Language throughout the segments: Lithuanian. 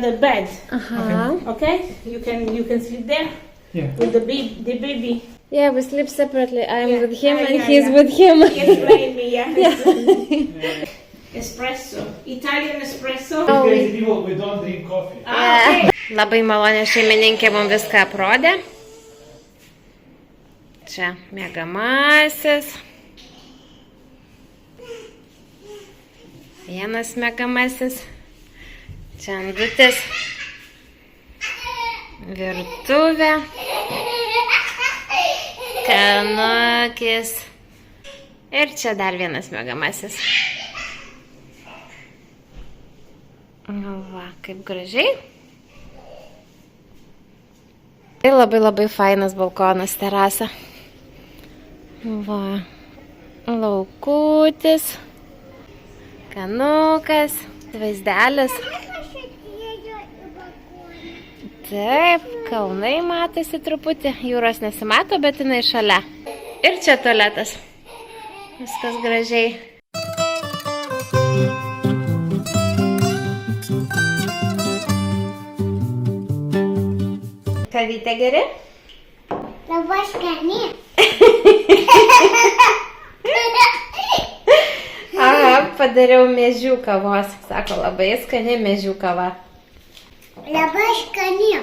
other bed. Aha. Okay? You can sleep there Yeah. with the baby. Yeah, we sleep separately. I'm with him and yeah, he's yeah. with him. Yes, maybe, yeah. Espresso. Italian espresso. Crazy people, we don't drink coffee. Okay. Labai malonė šeimininkė mums viską aprodė. Čia miegamasis. Vienas miegamasis. Čia andutis. Virtuvė. Kanukis. Ir čia dar vienas miegamasis. Va, kaip gražiai. Tai labai fainas balkonas, terasa. Va, laukutis, kanukas, vaizdelis. Taip, kalnai matosi truputį, jūros nesimato, bet jinai šalia. Ir čia tualetas. Viskas gražiai. Kavytė geri? Labai skani. Aha, padariau miežių kavos. Sako, labai skani miežių kava. Labai skani.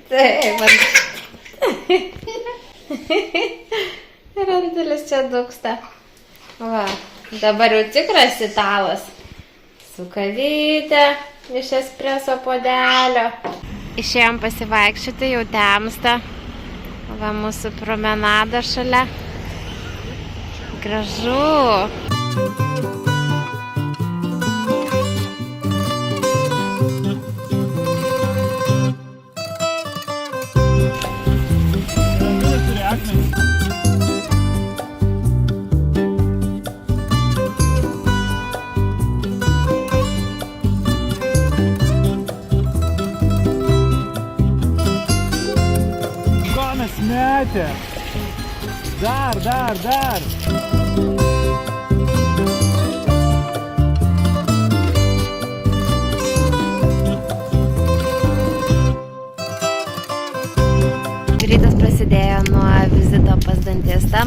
Taip, ir antelis čia dūksta. Va, dabar jau tikras italas. Su kavytė iš espreso puodelio. Išėjom pasivaikščioti, jau temsta. Va, mūsų promenada šalia. Gražu. Konas metė. Dar. Rytas prasidėjo nuo vizito pas dantistą.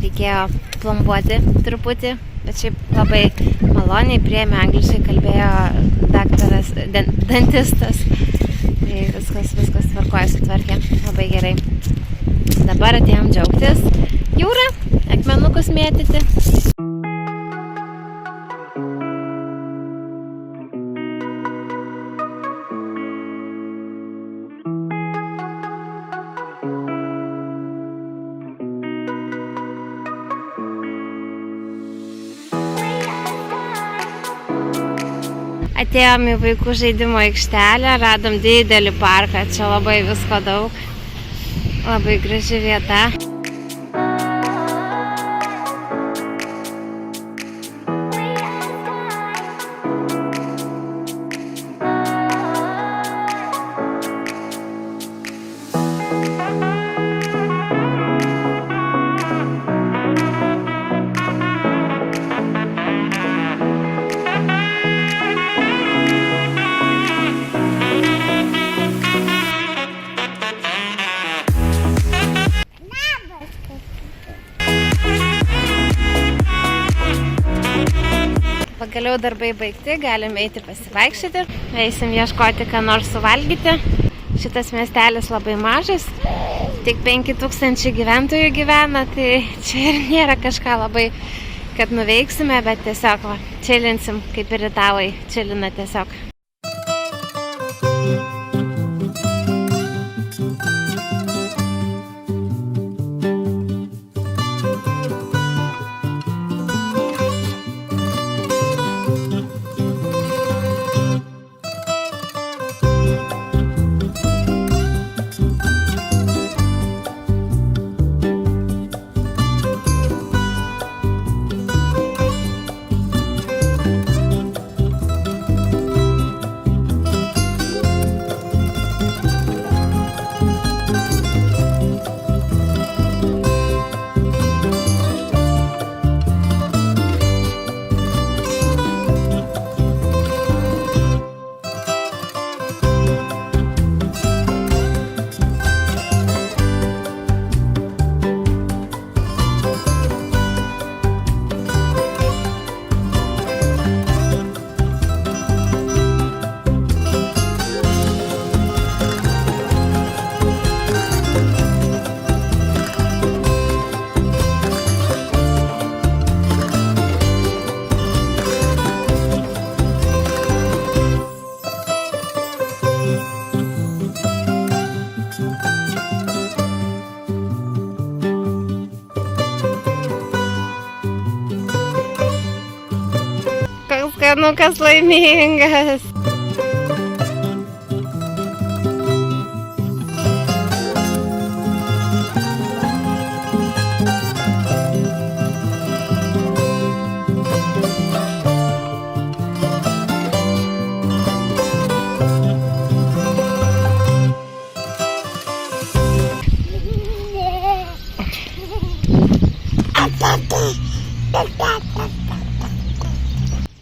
Reikėjo plombuoti truputį, bet šiaip labai maloniai priėmė, angliškai kalbėjo daktaras, dantistas. Tai viskas tvarkoja, sutvarkė. Labai gerai. Dabar atėjom džiaugtis jūrą, akmenukus mėtyti. Atėjom į vaikų žaidimo aikštelę, radom didelį parką, čia labai visko daug, labai graži vieta. Pagaliau darbai baigti, galim eiti pasivaikščioti. Eisim ieškoti, ką nors suvalgyti. Šitas miestelis labai mažas, tik 5000 gyventojų gyvena, tai čia ir nėra kažką labai, kad nuveiksime, bet tiesiog va, čilinsim, kaip ir italai čilina tiesiog. skanukas laimingas.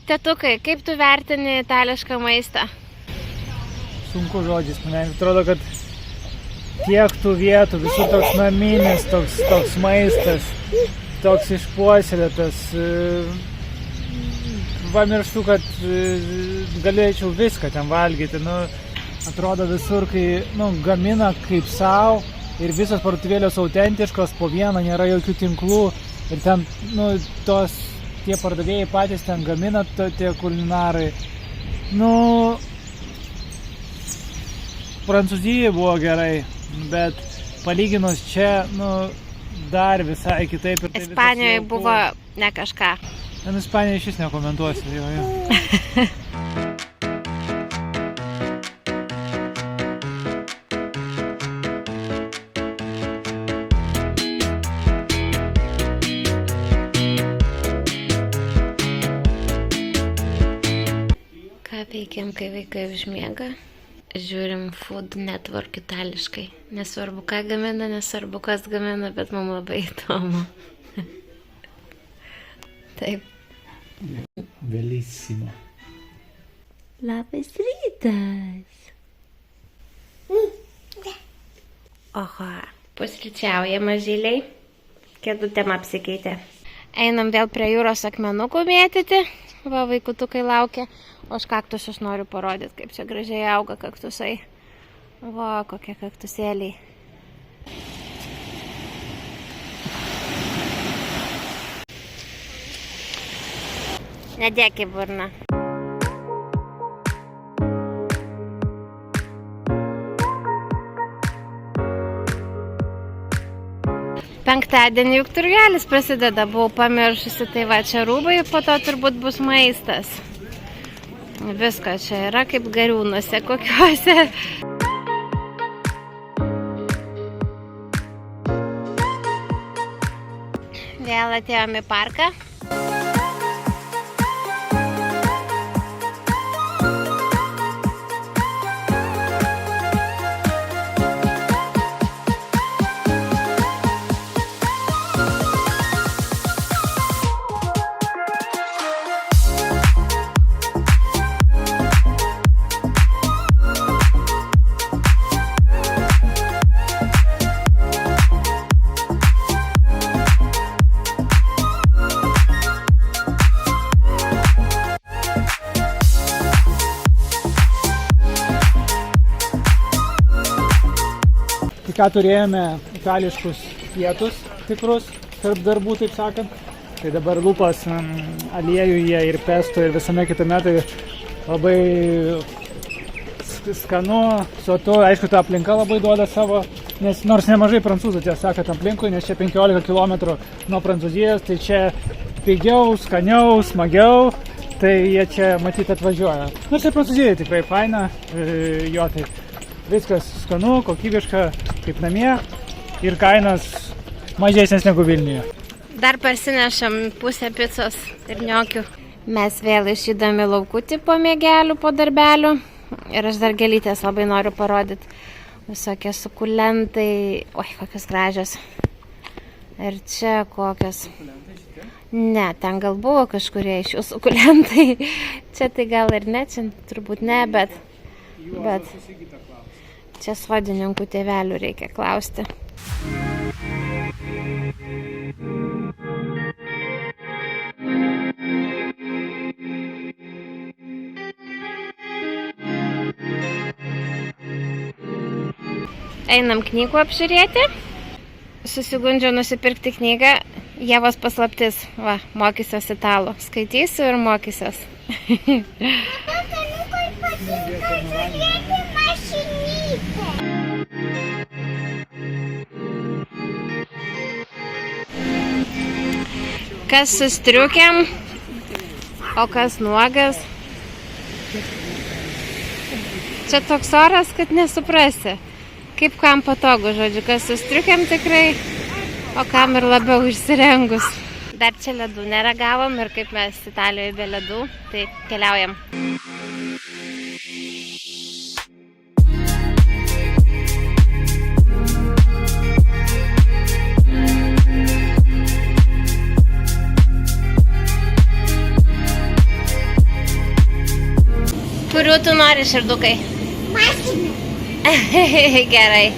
Tetukai, kaip tu vertini itališką maistą? Sunku žodžiais, man atrodo, kad tiek tų vietų, visur toks naminis, toks maistas, toks išpuoselėtas. Pamirštu, kad galėčiau viską ten valgyti. Atrodo visur, kai gamina kaip savo ir visos parduotuvėlės autentiškos, po vieną, nėra jokių tinklų. Ir ten, tie pardavėjai patys ten gamina, tie kulinarai. Prancūzijai buvo gerai, bet palyginus čia, dar visai kitaip. Ispanijoje buvo ne kažką. Ispaniją iš vis nekomentuosiu. Jo. Veikiam, kai vaikai užmiega, žiūrim Food Network itališkai. Nesvarbu, ką gamina, nesvarbu, kas gamina, bet mums labai įdomu. Taip. Bellissimo. Labas rytas. Oho, pusryčiauja mažyliai. Kėdutėm apsikeitė. Einam vėl prie jūros akmenukų mėtyti. Va, vaikutukai laukia. O aš kaktusus noriu parodyti, kaip čia gražiai auga kaktusai. Va, kokie kaktusėliai. Nedėk į burną. Penktadienį juk turgelis prasideda, buvau pamiršusi, tai va čia rūbai, po to turbūt bus maistas. Visko čia yra kaip gariūnuose kokiuose. Vėl atėjom į parką. Ką turėjome itališkus pietus tikrus, tarp darbų, taip sakant. Tai dabar lupas aliejuje ir pesto ir visame kitame, tai labai skanu, sotu. Aišku, ta aplinka labai duoda savo, nes nors nemažai prancūzų, tiesą sakant, aplinkui, nes čia 15 km nuo Prancūzijos, tai čia pigiau, skaniau, smagiau, tai jie čia matyt atvažiuoja. Nors ir Prancūzijoje tikrai faina, jo, tai viskas skanu, kokybiška, kaip namie ir kainas mažesnės negu Vilniuje. Dar parsinešam pusę picos ir niokių. Mes vėl išydami laukutį po mėgelių, po darbelių. Ir aš dar gėlytės labai noriu parodyti. Visokie sukulentai. Oi, kokios gražios. Ir čia kokios. Ne, ten gal buvo kažkurie iš jų sukulentai. Čia tai gal ir ne, čia turbūt ne, bet čia sodininkų tėvelių reikia klausti. Einam knygų apžiūrėti. Susigundžiau nusipirkti knygą Ievos paslaptis. Va, mokysiuos italų. Skaitysiu ir mokysiuos. Kas su striukėm? O kas nuogas? Čia toks oras, kad nesuprasi. Kaip kam patogu, žodžiu, kas su striukėm tikrai, o kam ir labiau išsirengus. Dar čia ledų neragavom ir kaip mes Italijoje be ledų, tai keliaujam. Kurių tu nori širdukai? Mašina. Gerai.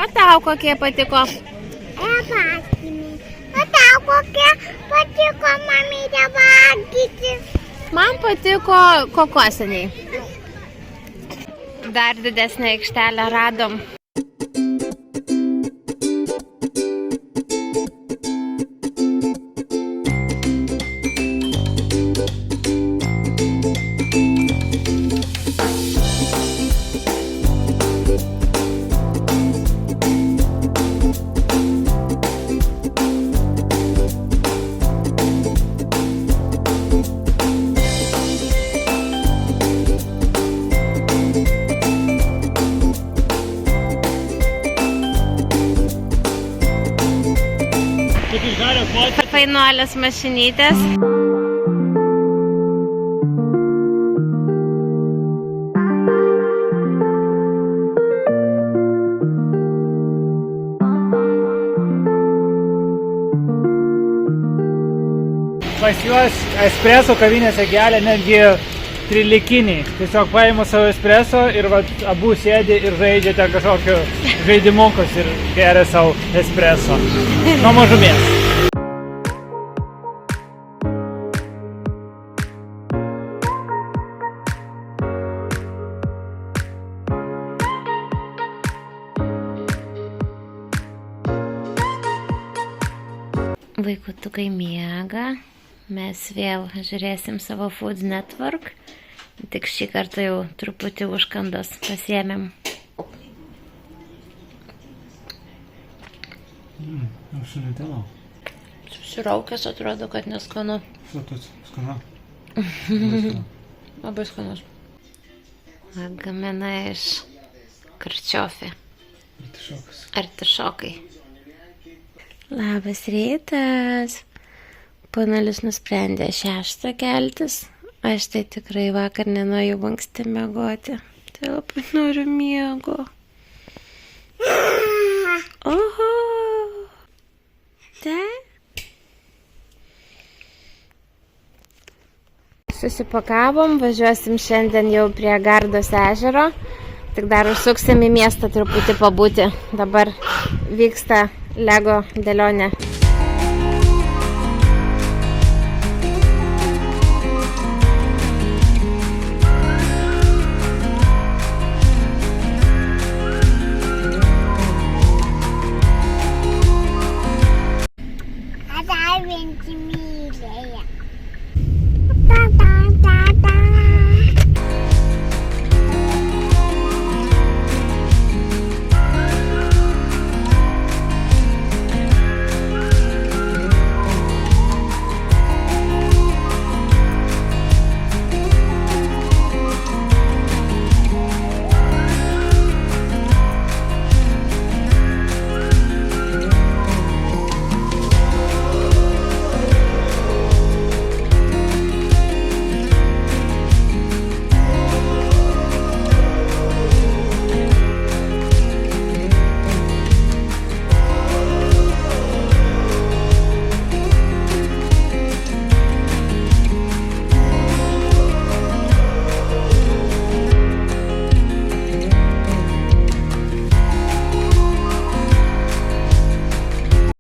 O tau kokie patiko? Mašina. O tau kokia patiko mamytė valgyti? Man patiko kokosiniai. Dar didesnę aikštelę radom. Fainuolės mašinytės. Pas juos espreso kavinėse gelia netgi trilikiniai. Tiesiog paimu savo espreso ir vat, abu sėdi ir žaidžia ten kažkokiu žaidimukus ir geria savo espreso. Nuo mažumės. Vaikutukai miega, mes vėl žiūrėsim savo Food Network, tik šį kartą jau truputį užkandos pasiėmėm. Užsinetėlau. Susiraukęs atrodo, kad neskanu. Šatus, skanu. Labai skanus. Gamina iš karčiofė. Artišokai. Labas rytas. Ponelis nusprendė 6 keltis. Aš tai tikrai vakar nenuėjau anksti miegoti. Tai labai noriu miego. Oho. Tai. Susipakavom, važiuosim šiandien jau prie Gardos ežero. Tik dar užsuksim į miestą truputį pabūti. Dabar vyksta Lego dėlionė.